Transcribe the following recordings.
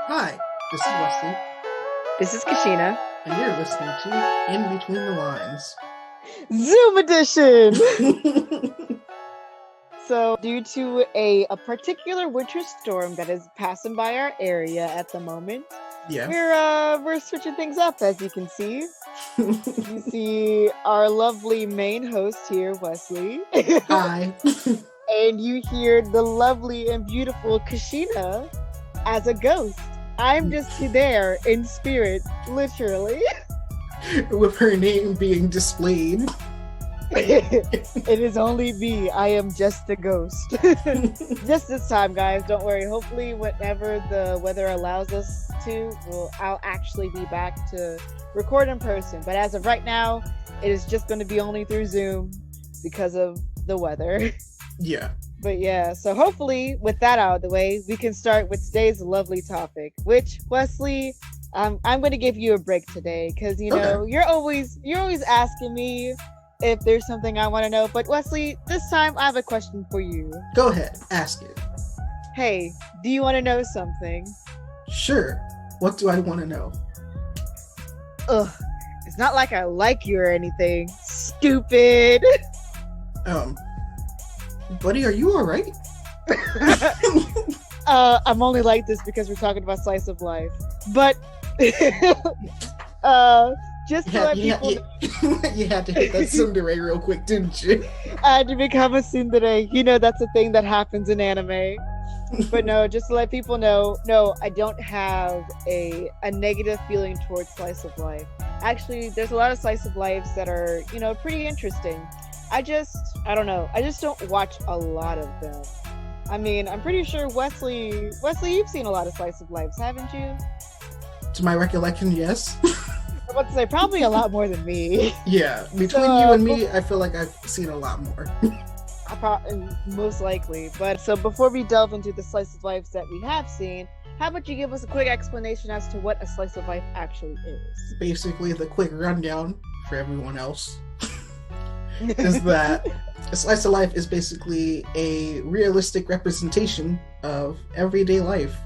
Hi, this is Wesley, This is Kashina. and you're listening to In Between the Lines. Zoom edition! So, due to a particular winter storm that is passing by our area at the moment, Yeah. we're switching things up, as you can see. You see our lovely main host here, Wesley. Hi. And you hear the lovely and beautiful Kashina as a ghost. I'm just there in spirit, literally. With her name being displayed. It is only me. I am just a ghost. Just this time, guys. Don't worry. Hopefully, whenever the weather allows us to, I'll actually be back to record in person. But as of right now, it is just going to be only through Zoom because of the weather. Yeah. But yeah, so hopefully, with that out of the way, we can start with today's lovely topic, which, Wesley, I'm going to give you a break today because, you know, Okay. you're always asking me if there's something I want to know. But Wesley, this time I have a question for you. Go ahead, ask it. Hey, do you want to know something? Sure. What do I want to know? Ugh, it's not like I like you or anything. Stupid. Buddy, are you alright? I'm only like this because we're talking about slice of life. But just to let people You had to hit that tsundere real quick, didn't you? to become a tsundere, you know that's a thing that happens in anime. But no, just to let people know, no, I don't have a negative feeling towards slice of life. Actually, there's a lot of slice of lives that are, you know, pretty interesting. I don't know. I just don't watch a lot of them. I mean, I'm pretty sure Wesley, you've seen a lot of slice of lives, haven't you? To my recollection, yes. I'm about to say probably a lot more than me. Yeah, between you and me, I feel like I've seen a lot more. Most likely. But so before we delve into the slice of lives that we have seen, how about you give us a quick explanation as to what a slice of life actually is? Basically, the quick rundown for everyone else is that a slice of life is basically a realistic representation of everyday life,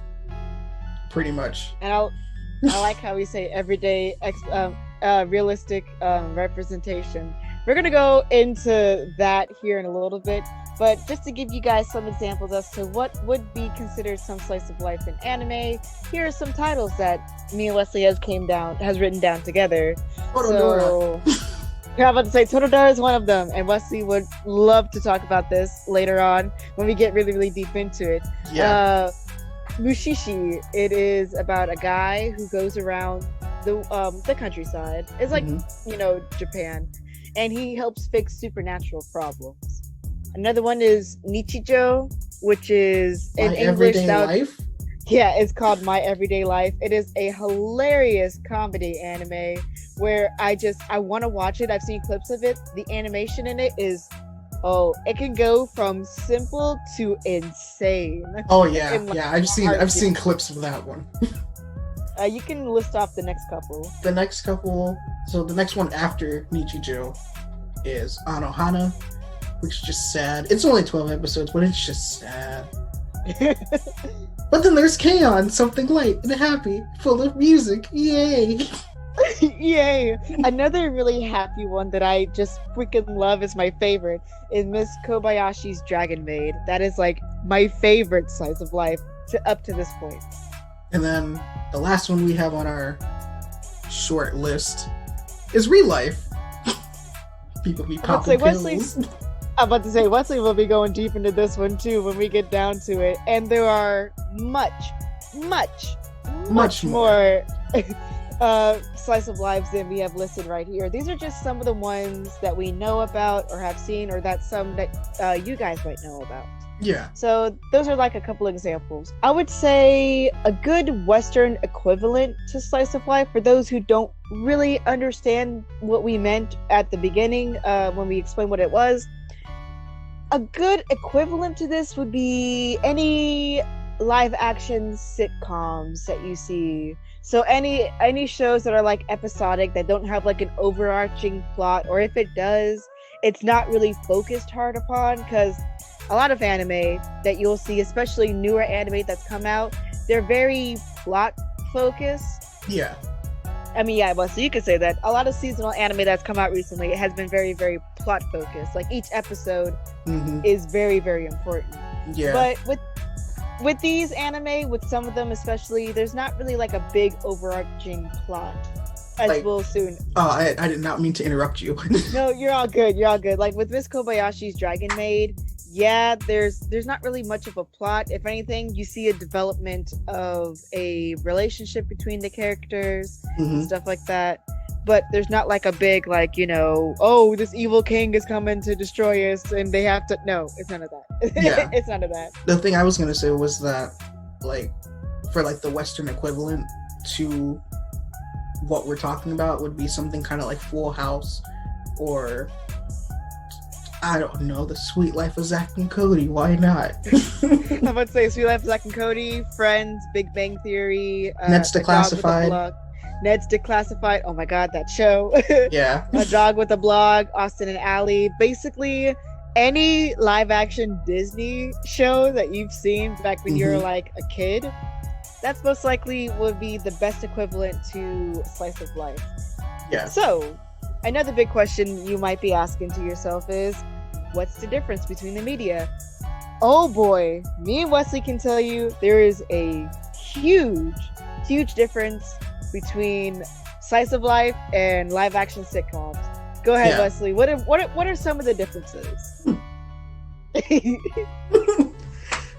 pretty much. And I like how we say everyday realistic representation. We're gonna go into that here in a little bit, but just to give you guys some examples as to what would be considered some slice of life in anime, here are some titles that me and Wesley has written down together. Torodora. So, I'm about to say Torodora is one of them, and Wesley would love to talk about this later on when we get really, really deep into it. Yeah. Mushishi, it is about a guy who goes around the countryside. It's like, you know, Japan, and he helps fix supernatural problems. Another one is Nichijo, which is in My English. everyday life. Yeah, it's called My Everyday Life. It is a hilarious comedy anime where I want to watch it. I've seen clips of it. The animation in it is, it can go from simple to insane. Oh yeah, In I've seen clips of that one. You can list off the next couple. The next one after Nichijou is Anohana, which is just sad. It's only 12 episodes, but it's just sad. But then there's K-On!, something light and happy, full of music. Yay! Yay! Another really happy one that I just freaking love is my favorite is Miss Kobayashi's Dragon Maid. That is like my favorite slice of life up to this point. And then the last one we have on our short list is Real Life. People be popping pills. I'm about to say Wesley will be going deep into this one too when we get down to it. And there are much more slice of lives than we have listed right here. These are just some of the ones that we know about or have seen, or that some that you guys might know about. Yeah. So those are like a couple examples. I would say a good Western equivalent to slice of life for those who don't really understand what we meant at the beginning when we explained what it was. A good equivalent to this would be any live action sitcoms that you see. So any shows that are like episodic, that don't have like an overarching plot, or if it does, it's not really focused hard upon, because a lot of anime that you'll see, especially newer anime that's come out, they're very plot focused. Yeah. I mean, yeah, well, so you could say that a lot of seasonal anime that's come out recently, it has been very, very plot focused. Like each episode is very, very important. Yeah. But with these anime, with some of them especially, there's not really like a big overarching plot. As like, we'll soon. Oh, I did not mean to interrupt you. No, you're all good. You're all good. Like with Miss Kobayashi's Dragon Maid, yeah, there's not really much of a plot. If anything, you see a development of a relationship between the characters and stuff like that. But there's not like a big, like, you know, oh, this evil king is coming to destroy us and they have to. No, it's none of that. Yeah. It's none of that. The thing I was going to say was that, like, for like the Western equivalent to what we're talking about would be something kind of like Full House, or I don't know, The Sweet Life of Zack and Cody. Why not? I'm about to say Sweet Life of Zack and Cody, Friends, Big Bang Theory, Ned's Declassified. Ned's Declassified. Oh my god, that show. Yeah. A Dog with a Blog, Austin and Ally. Basically, any live action Disney show that you've seen back when you were like a kid, that's most likely would be the best equivalent to slice of life. Yeah. So, another big question you might be asking to yourself is, what's the difference between the media? Oh boy, me and Wesley can tell you there is a huge difference between slice of life and live action sitcoms. Go ahead, Wesley. What are some of the differences?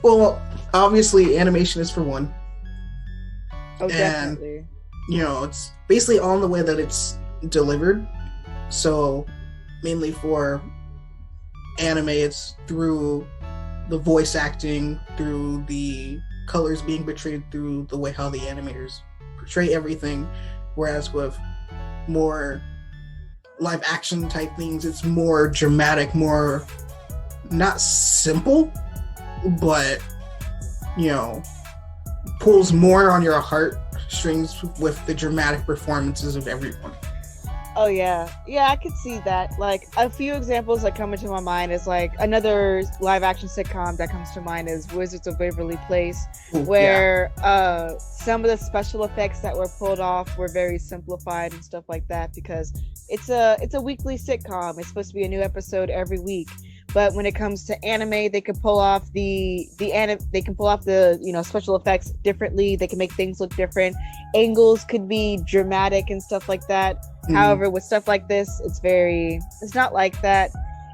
Well, obviously animation is for one. Oh, definitely. And, you know, it's basically on the way that it's delivered. So, mainly for anime, it's through the voice acting, through the colors being portrayed, through the way how the animators portray everything. Whereas with more live action type things, it's more dramatic, more not simple, but, you know, pulls more on your heartstrings with the dramatic performances of everyone. Oh yeah, I could see that. Like a few examples that come into my mind is like another live action sitcom that comes to mind is Wizards of Waverly Place, where some of the special effects that were pulled off were very simplified and stuff like that, because it's a weekly sitcom. It's supposed to be a new episode every week. But when it comes to anime, they can pull off the special effects differently. They can make things look different. Angles could be dramatic and stuff like that. However, with stuff like this, it's not like that.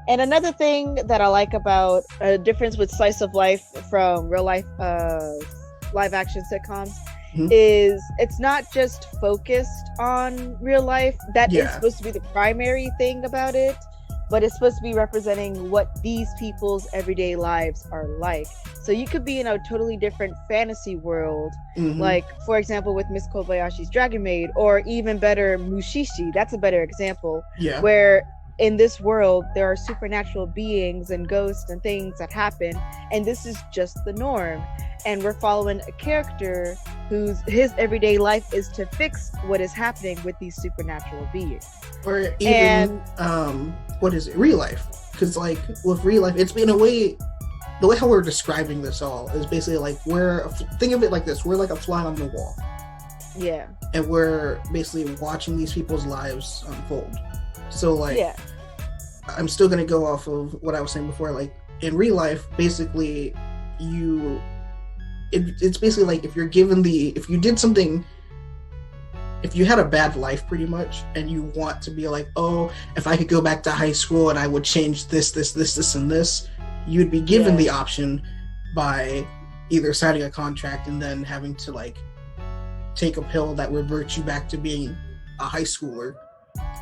And another thing that I like about a difference with slice of life from real life live action sitcoms is it's not just focused on real life. That is supposed to be the primary thing about it. But it's supposed to be representing what these people's everyday lives are like. So you could be in a totally different fantasy world, like, for example, with Miss Kobayashi's Dragon Maid, or even better, Mushishi. That's a better example. Yeah. Where in this world, there are supernatural beings and ghosts and things that happen, and this is just the norm. And we're following a character his everyday life is to fix what is happening with these supernatural beings. Or even, real life. Because, like, with real life, it's been a way, the way how we're describing this all is basically like, think of it like this, we're like a fly on the wall. Yeah. And we're basically watching these people's lives unfold. So, like, I'm still going to go off of what I was saying before, like, in real life, basically, it's basically like if you had a bad life pretty much and you want to be like, oh, if I could go back to high school and I would change this and this, you'd be given the option by either signing a contract and then having to like take a pill that reverts you back to being a high schooler,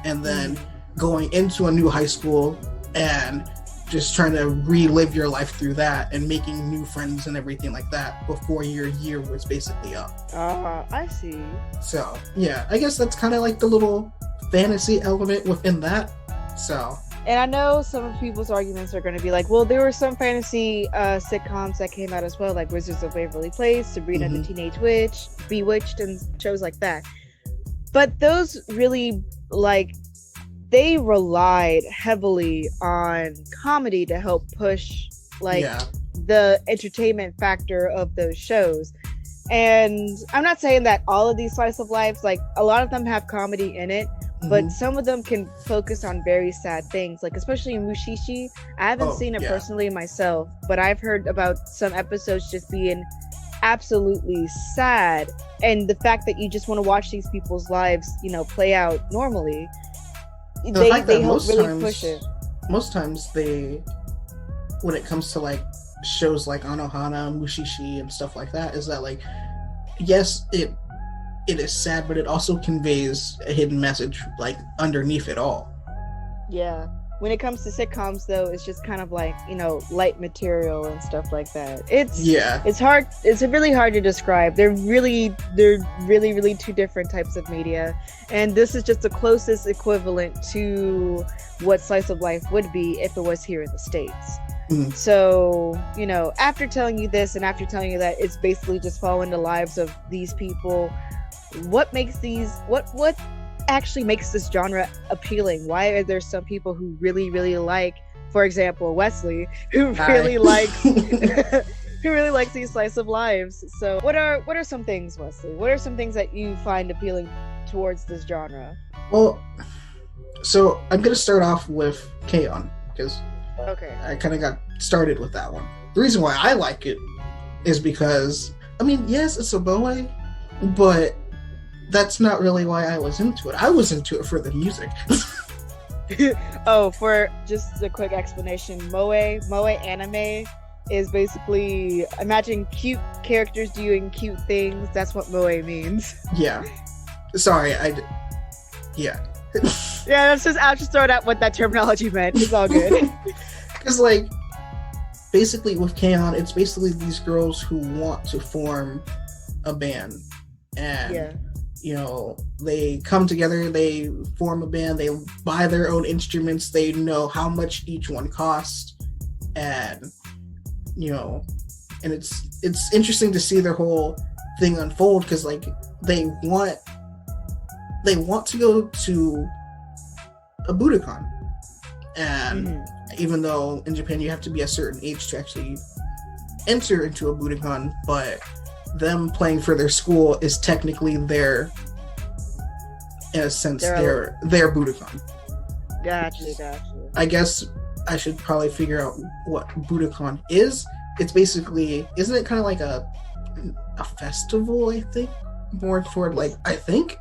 and then going into a new high school and just trying to relive your life through that and making new friends and everything like that before your year was basically up. I see. So, yeah, I guess that's kind of like the little fantasy element within that. So. And I know some of people's arguments are going to be like, well, there were some fantasy sitcoms that came out as well, like Wizards of Waverly Place, Sabrina the Teenage Witch, Bewitched, and shows like that. But those really, like, they relied heavily on comedy to help push like Yeah. the entertainment factor of those shows. And I'm not saying that all of these slice of lives, like a lot of them have comedy in it, but some of them can focus on very sad things, like especially in Mushishi. I haven't seen it personally myself, but I've heard about some episodes just being absolutely sad, and the fact that you just want to watch these people's lives, you know, play out normally. They help really push it. Most times when it comes to like shows like Anohana, Mushishi, and stuff like that, is that like, yes, it is sad, but it also conveys a hidden message like underneath it all. Yeah. When it comes to sitcoms, though, it's just kind of like, you know, light material and stuff like that. It's hard. It's really hard to describe. They're really two different types of media, and this is just the closest equivalent to what slice of life would be if it was here in the States. So, you know, after telling you this and after telling you that, it's basically just following the lives of these people. What actually makes this genre appealing? Why are there some people who really like, for example, Wesley, who really likes who really likes these slice of lives? So what are some things, Wesley? What are some things that you find appealing towards this genre? Well, so I'm gonna start off with K-On! Because I kind of got started with that one. The reason why I like it is because, I mean, yes, it's a moe, but that's not really why I was into it. I was into it for the music. Oh, for just a quick explanation, moe anime is basically, imagine cute characters doing cute things. That's what moe means. Yeah. Sorry, yeah. Yeah, I'll just throw out what that terminology meant. It's all good. Because, like, basically with K-On!, it's basically these girls who want to form a band. And, you know, they come together, they form a band, they buy their own instruments, they know how much each one costs. And, you know, and it's interesting to see their whole thing unfold, because, like, they want to go to a Budokan, and even though in Japan you have to be a certain age to actually enter into a Budokan, but them playing for their school is technically their Budokan. Gotcha. I guess I should probably figure out what Budokan is. It's basically, isn't it kind of like a festival? I think more toward like, I think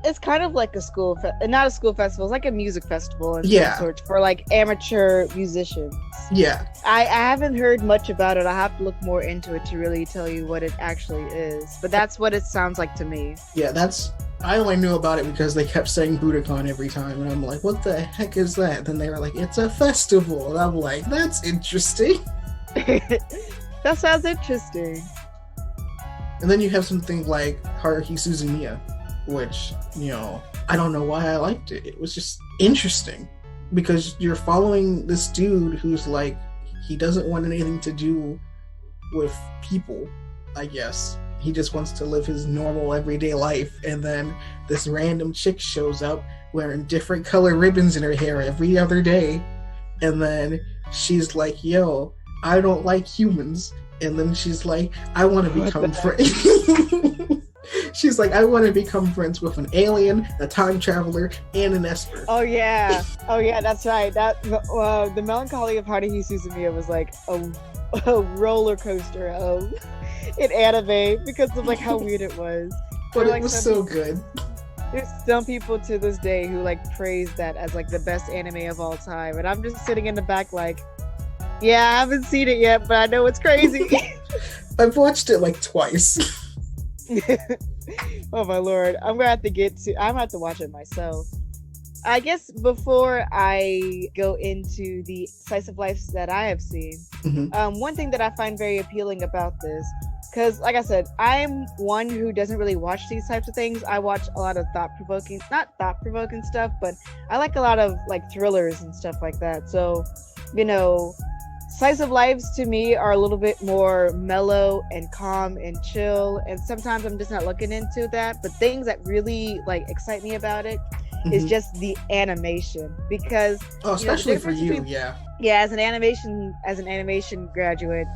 it's kind of like a school, not a school festival. It's like a music festival, some sort, for like amateur musicians. Yeah, I haven't heard much about it. I have to look more into it to really tell you what it actually is. But that's what it sounds like to me. Yeah, I only knew about it because they kept saying Budokan every time, and I'm like, what the heck is that? Then they were like, it's a festival, and I'm like, that's interesting. That sounds interesting. And then you have something like Haruhi Suzumiya, which, you know, I don't know why I liked it. It was just interesting because you're following this dude who's like, he doesn't want anything to do with people, I guess. He just wants to live his normal everyday life, and then this random chick shows up wearing different color ribbons in her hair every other day, and then she's like, yo, I don't like humans. And then she's like, I want to become friends. She's like, I want to become friends with an alien, a time traveler, and an Esper. Oh yeah, that's right. That the melancholy of Haruhi Suzumiya was like a roller coaster of in anime because of like how weird it was. But it was so good. There's some people to this day who like praise that as like the best anime of all time, and I'm just sitting in the back like, yeah, I haven't seen it yet, but I know it's crazy. I've watched it like twice. Oh my lord, I'm gonna have to watch it myself. I guess before I go into the slice of life that I have seen, one thing that I find very appealing about this, because like I said, I'm one who doesn't really watch these types of things. I watch a lot of not thought-provoking stuff, but I like a lot of like thrillers and stuff like that. So, you know, slice of lives to me are a little bit more mellow and calm and chill, and sometimes I'm just not looking into that. But things that really like excite me about it is just the animation, because especially for you, as an animation graduate,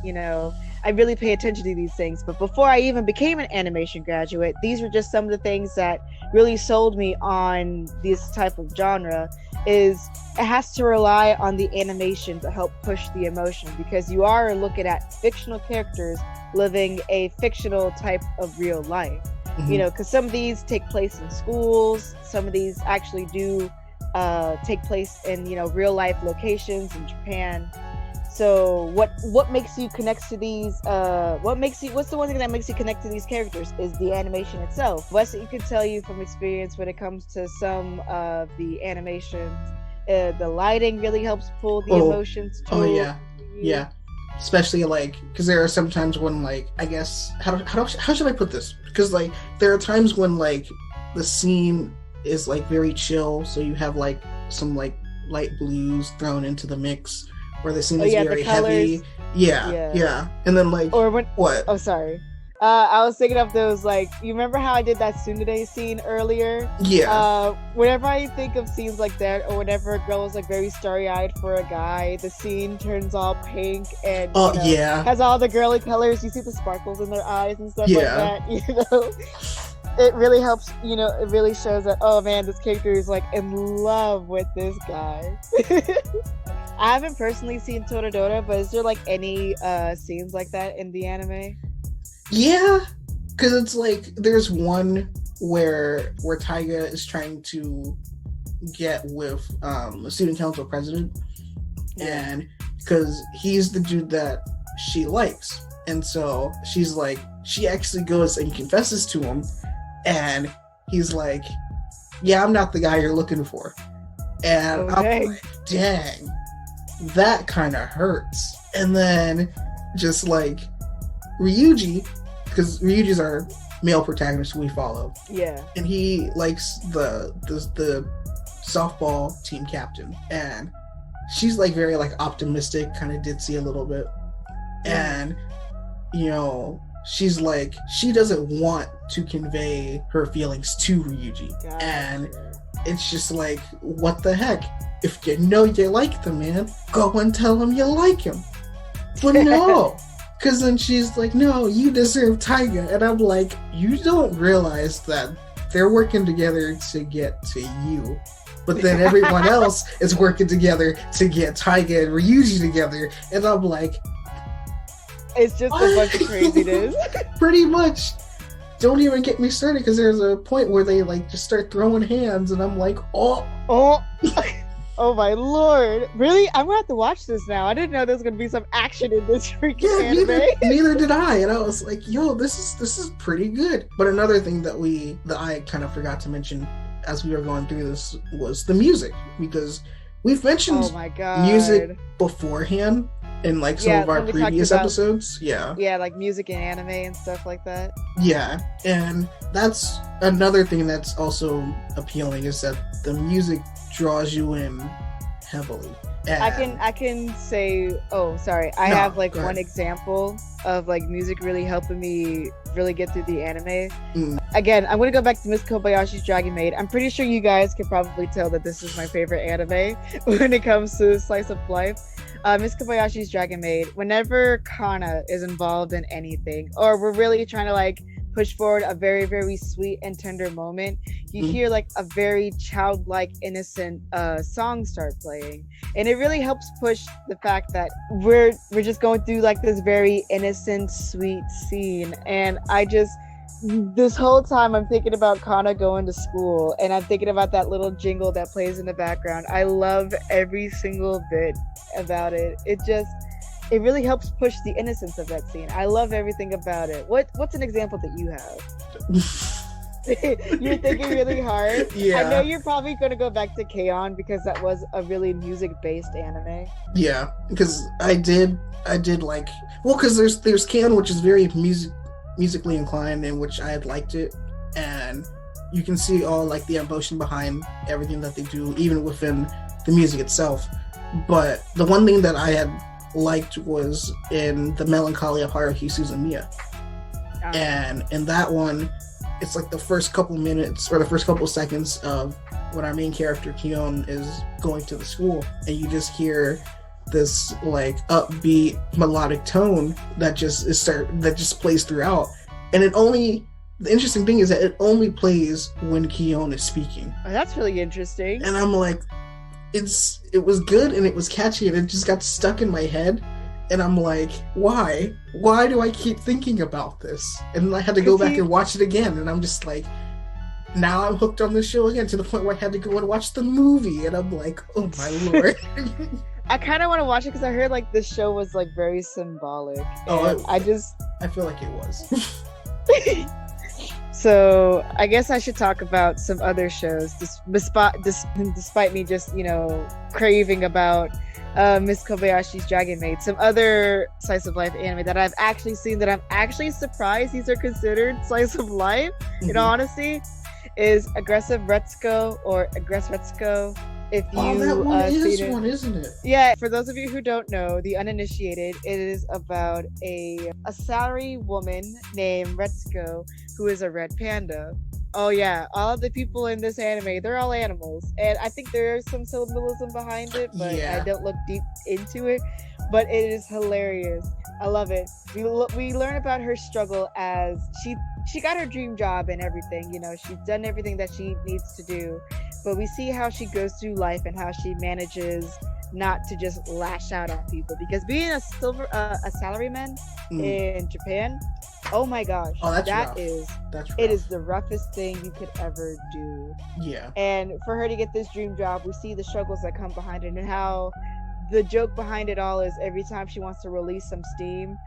I really pay attention to these things. But before I even became an animation graduate, these were just some of the things that really sold me on this type of genre. Is it has to rely on the animation to help push the emotion, because you are looking at fictional characters living a fictional type of real life. Because some of these take place in schools, some of these actually do take place in real life locations in Japan. So what makes you connect to these? What's the one thing that makes you connect to these characters is the animation itself. Wesley, you can tell you from experience when it comes to some of the animations, the lighting really helps pull the emotions. Yeah. Especially because there are some times when I guess how should I put this? Because there are times when the scene is very chill, so you have some light blues thrown into the mix, where the scene is very heavy. Yeah. And then or when what? Oh, sorry. I was thinking of those you remember how I did that tsundere scene earlier? Yeah. Whenever I think of scenes like that, or whenever a girl is very starry-eyed for a guy, the scene turns all pink and has all the girly colors. You see the sparkles in their eyes and stuff like that. It really helps. It really shows that, oh man, this character is in love with this guy. I haven't personally seen Toradora, but is there any scenes like that in the anime? Yeah, because it's there's one where Taiga is trying to get with the student council president, and because he's the dude that she likes, and so she's she actually goes and confesses to him, and he's yeah, I'm not the guy you're looking for, and I'm dang, that kind of hurts. And then just Ryuji, because Ryuji's our male protagonist we follow. Yeah. And he likes the softball team captain. And she's very optimistic, kind of ditzy a little bit. And, she's she doesn't want to convey her feelings to Ryuji. Gotcha. And it's just what the heck? If you know you like the man, go and tell him you like him. But no. Because then she's no, you deserve Taiga. And I'm you don't realize that they're working together to get to you. But then everyone else is working together to get Taiga and Ryuji together. And I'm it's just what? A bunch of craziness. Pretty much. Don't even get me started, because there's a point where they just start throwing hands. And I'm oh. Oh my lord! Really? I'm gonna have to watch this now. I didn't know there was gonna be some action in this freaking anime. Neither did I, and I was "Yo, this is pretty good." But another thing that I kind of forgot to mention as we were going through this was the music, because we've mentioned music beforehand in some of our previous episodes. Yeah, music and anime and stuff like that. Yeah, and that's another thing that's also appealing, is that the music draws you in heavily. And I can say, I have one example of music really helping me really get through the anime. Again, I'm gonna go back to Miss Kobayashi's Dragon Maid. I'm pretty sure you guys can probably tell that this is my favorite anime when it comes to slice of life. Miss Kobayashi's Dragon Maid, whenever Kana is involved in anything, or we're really trying to push forward a very, very sweet and tender moment, you hear a very childlike, innocent song start playing, and it really helps push the fact that we're just going through this very innocent, sweet scene. And this whole time I'm thinking about Kana going to school, and I'm thinking about that little jingle that plays in the background. I love every single bit about it. It really helps push the innocence of that scene. I love everything about it. What's an example that you have? You're thinking really hard. Yeah. I know you're probably going to go back to K-On! Because that was a really music-based anime. Yeah, because I did because there's K-On!, which is very musically inclined, in which I had liked it, and you can see all the emotion behind everything that they do, even within the music itself. But the one thing that I had liked was in the Melancholy of Haruhi Suzumiya. And in that one, it's like the first couple minutes or the first couple seconds of when our main character Keon is going to the school, and you just hear this like upbeat melodic tone that just plays throughout, and the interesting thing is that it only plays when Keon is speaking. Oh, that's really interesting. And I'm like, it was good and it was catchy and it just got stuck in my head. And I'm like, why? Why do I keep thinking about this? And I had to go back and watch it again. And I'm just like, now I'm hooked on the show again, to the point where I had to go and watch the movie. And I'm like, oh my lord. I kind of want to watch it because I heard like this show was like very symbolic. Oh, I feel like it was. So I guess I should talk about some other shows, despite me just, craving about Miss Kobayashi's Dragon Maid. Some other slice of life anime that I've actually seen that I'm actually surprised these are considered slice of life, in all honesty, is Aggressive Retsuko or Aggressive If you that one is one, isn't it? Yeah, for those of you who don't know, the uninitiated, it is about a salary woman named Retsuko who is a red panda. Oh yeah, all of the people in this anime, they're all animals. And I think there's some symbolism behind it, but I don't look deep into it. But it is hilarious. I love it. We learn about her struggle as she got her dream job and everything. She's done everything that she needs to do. But we see how she goes through life and how she manages not to just lash out on people. Because being a salaryman in Japan, oh my gosh, that's rough. It is the roughest thing you could ever do. Yeah. And for her to get this dream job, we see the struggles that come behind it, and how the joke behind it all is every time she wants to release some steam,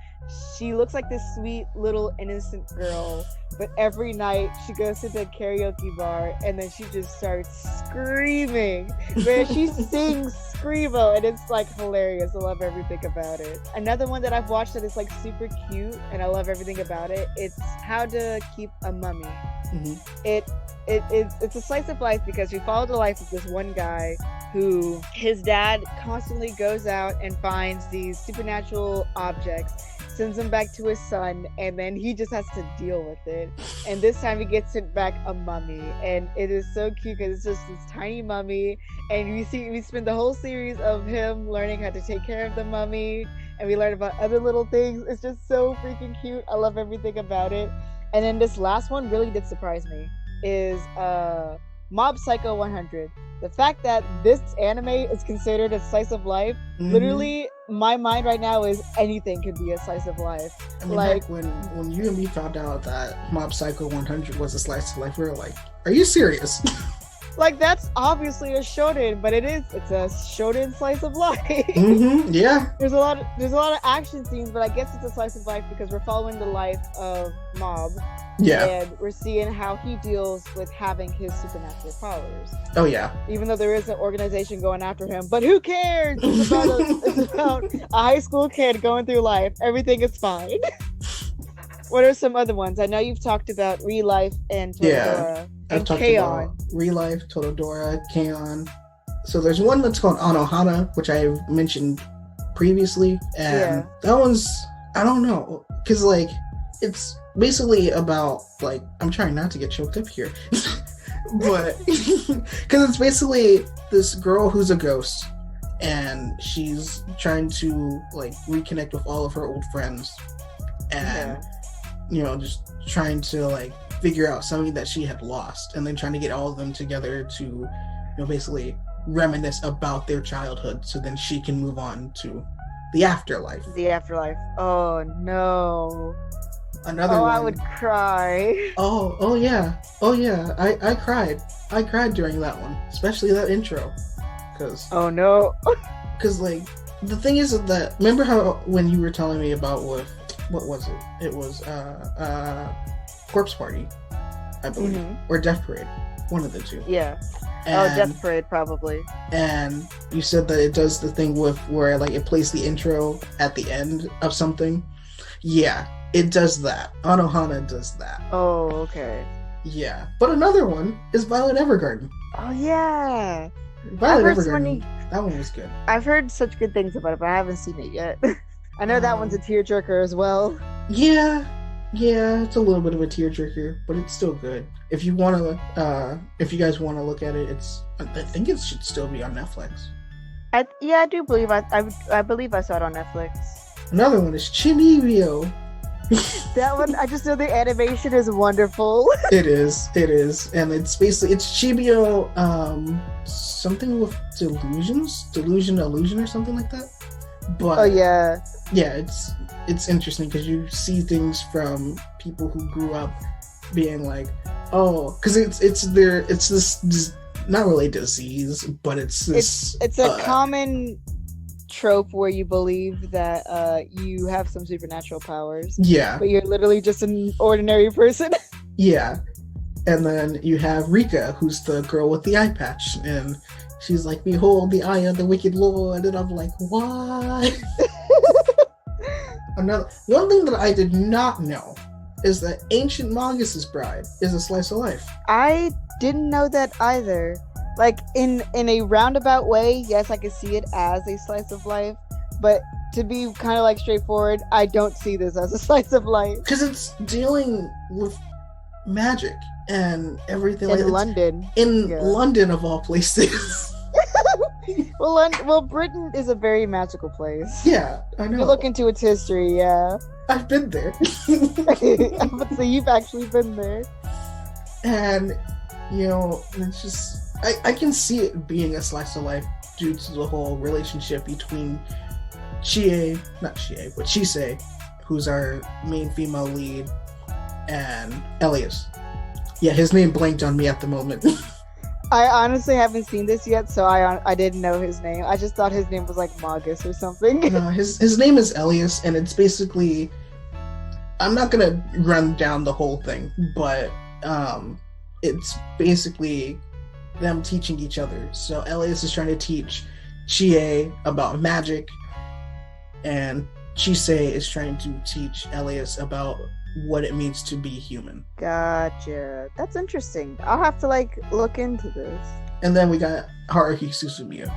she looks like this sweet little innocent girl, but every night she goes to the karaoke bar and then she just starts screaming. Man, she sings Screamo, and it's like hilarious. I love everything about it. Another one that I've watched that is like super cute and I love everything about it, it's How to Keep a Mummy. It's a slice of life because we follow the life of this one guy who his dad constantly goes out and finds these supernatural objects, sends them back to his son, and then he just has to deal with it. And this time he gets sent back a mummy, and it is so cute because it's just this tiny mummy, and we spend the whole series of him learning how to take care of the mummy, and we learn about other little things. It's just so freaking cute. I love everything about it. And then this last one really did surprise me, is Mob Psycho 100. The fact that this anime is considered a slice of life, literally, my mind right now is anything could be a slice of life. I mean, like when you and me found out that Mob Psycho 100 was a slice of life, we were like, "Are you serious?" Like, that's obviously a shonen, but it's a shonen slice of life. Yeah. There's a lot of action scenes, but I guess it's a slice of life because we're following the life of Mob. Yeah. And we're seeing how he deals with having his supernatural powers. Oh yeah. Even though there is an organization going after him, but who cares? It's about a high school kid going through life. Everything is fine. What are some other ones? I know you've talked about Real Life and Totodora and K-On! Real Life, Totodora, K-On! So there's one that's called Anohana, which I mentioned previously, and that one's, I don't know, because like it's basically about, like, I'm trying not to get choked up here, but because it's basically this girl who's a ghost, and she's trying to like reconnect with all of her old friends, and just trying to like figure out something that she had lost, and then trying to get all of them together to basically reminisce about their childhood, so then she can move on to the afterlife. Oh no. Another one. I would cry. Oh yeah. I cried during that one, especially that intro, because oh no. Because like the thing is that, remember how when you were telling me about what was it? It was Corpse Party, I believe, or Death Parade, one of the two. Yeah. Death Parade probably. And you said that it does the thing with where like it plays the intro at the end of something. Yeah, it does that. Anohana does that. Oh, okay. Yeah, but another one is Violet Evergarden. Oh yeah. Violet Evergarden. That one was good. I've heard such good things about it, but I haven't seen it yet. I know that one's a tearjerker as well. Yeah, Yeah, it's a little bit of a tearjerker, but it's still good. If you guys want to look at it, I think it should still be on Netflix. Yeah, I do believe I believe I saw it on Netflix. Another one is Chimibio. That one, I just know the animation is wonderful. It is, and it's Chibio, something with illusion, or something like that. But oh yeah, it's interesting because you see things from people who grew up being like, oh, because it's this not really disease, but it's this. It's a common trope where you believe that you have some supernatural powers. Yeah. But you're literally just an ordinary person. Yeah. And then you have Rika, who's the girl with the eye patch, and she's like, "Behold the eye of the wicked lord," and I'm like, "What?" One thing that I did not know is that Ancient Magus' bride is a slice of life. I didn't know that either. Like, in a roundabout way, yes, I can see it as a slice of life, but to be kind of like straightforward, I don't see this as a slice of life. Because it's dealing with magic and everything in London. London, of all places. Well, Britain is a very magical place. Yeah, I know. You look into its history, yeah. I've been there. So you've actually been there. And, it's just... I can see it being a slice of life due to the whole relationship between Chise, who's our main female lead, and Elias. Yeah, his name blanked on me at the moment. I honestly haven't seen this yet, so I didn't know his name. I just thought his name was like Magus or something. No, his name is Elias, and it's basically... I'm not gonna run down the whole thing, but it's basically them teaching each other. So Elias is trying to teach Chie about magic, and Chise is trying to teach Elias about what it means to be human. Gotcha. That's interesting. I'll have to look into this. And then we got Haruhi Suzumiya.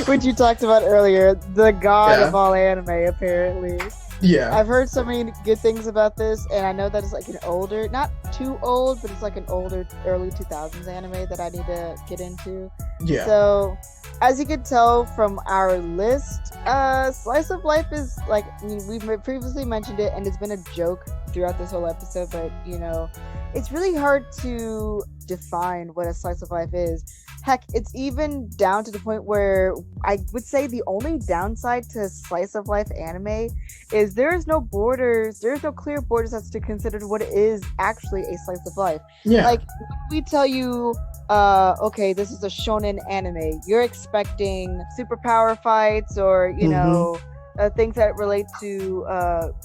Which you talked about earlier, the god of all anime, apparently. Yeah. I've heard so many good things about this, and I know that it's an older, not too old, but it's an older, early 2000s anime that I need to get into. Yeah. So, as you can tell from our list, Slice of Life is, we've previously mentioned it, and it's been a joke throughout this whole episode, but, it's really hard to define what a Slice of Life is. Heck, it's even down to the point where I would say the only downside to slice of life anime is there's no clear borders as to consider what is actually a slice of life. Yeah. We tell you, okay, this is a shonen anime, you're expecting superpower fights or, things that relate to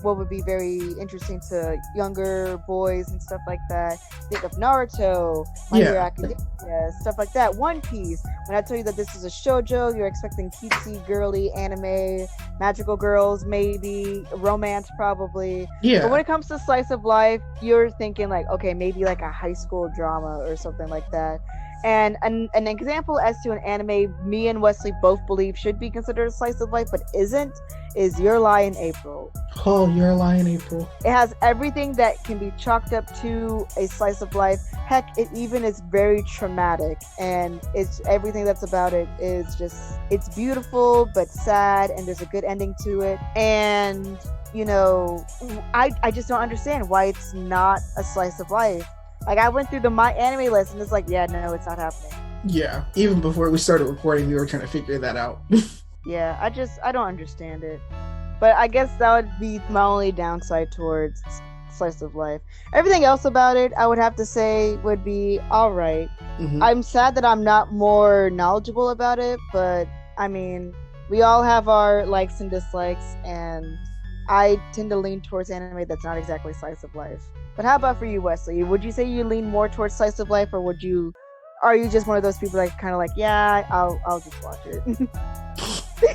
what would be very interesting to younger boys and stuff like that. Think of Naruto, My Hero Academia, stuff like that. One Piece. When I tell you that this is a shoujo, you're expecting cutesy, girly anime, magical girls, maybe romance, probably. Yeah. But when it comes to slice of life, you're thinking okay, maybe a high school drama or something like that. And an example as to an anime me and Wesley both believe should be considered a slice of life but isn't is Your Lie in April. Oh, Your Lie in April. It has everything that can be chalked up to a slice of life. Heck, it even is very traumatic, and it's everything that's about it is just, it's beautiful but sad, and there's a good ending to it. And I just don't understand why it's not a slice of life. I went through my anime list and it's no, it's not happening. Yeah, even before we started recording, we were trying to figure that out. Yeah, I don't understand it. But I guess that would be my only downside towards slice of life. Everything else about it, I would have to say, would be alright. Mm-hmm. I'm sad that I'm not more knowledgeable about it, but I mean, we all have our likes and dislikes, and I tend to lean towards anime that's not exactly slice of life. But how about for you, Wesley? Would you say you lean more towards slice of life, or are you just one of those people that kind of yeah, I'll just watch it?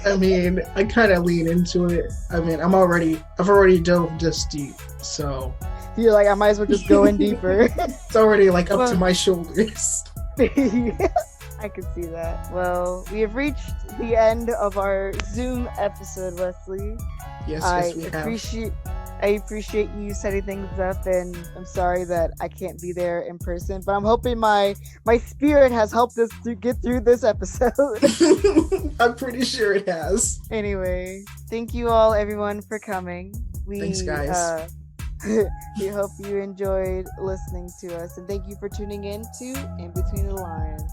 I mean, I kind of lean into it. I mean, I've already delved this deep, so you're I might as well just go in deeper. It's already up to my shoulders. I can see that. Well, we have reached the end of our Zoom episode, Wesley. Yes, we have. I appreciate you setting things up, and I'm sorry that I can't be there in person, but I'm hoping my spirit has helped us to get through this episode. I'm pretty sure it has. Anyway, thank you all, everyone, for coming. Thanks, guys. We hope you enjoyed listening to us, and thank you for tuning in to In Between the Lines.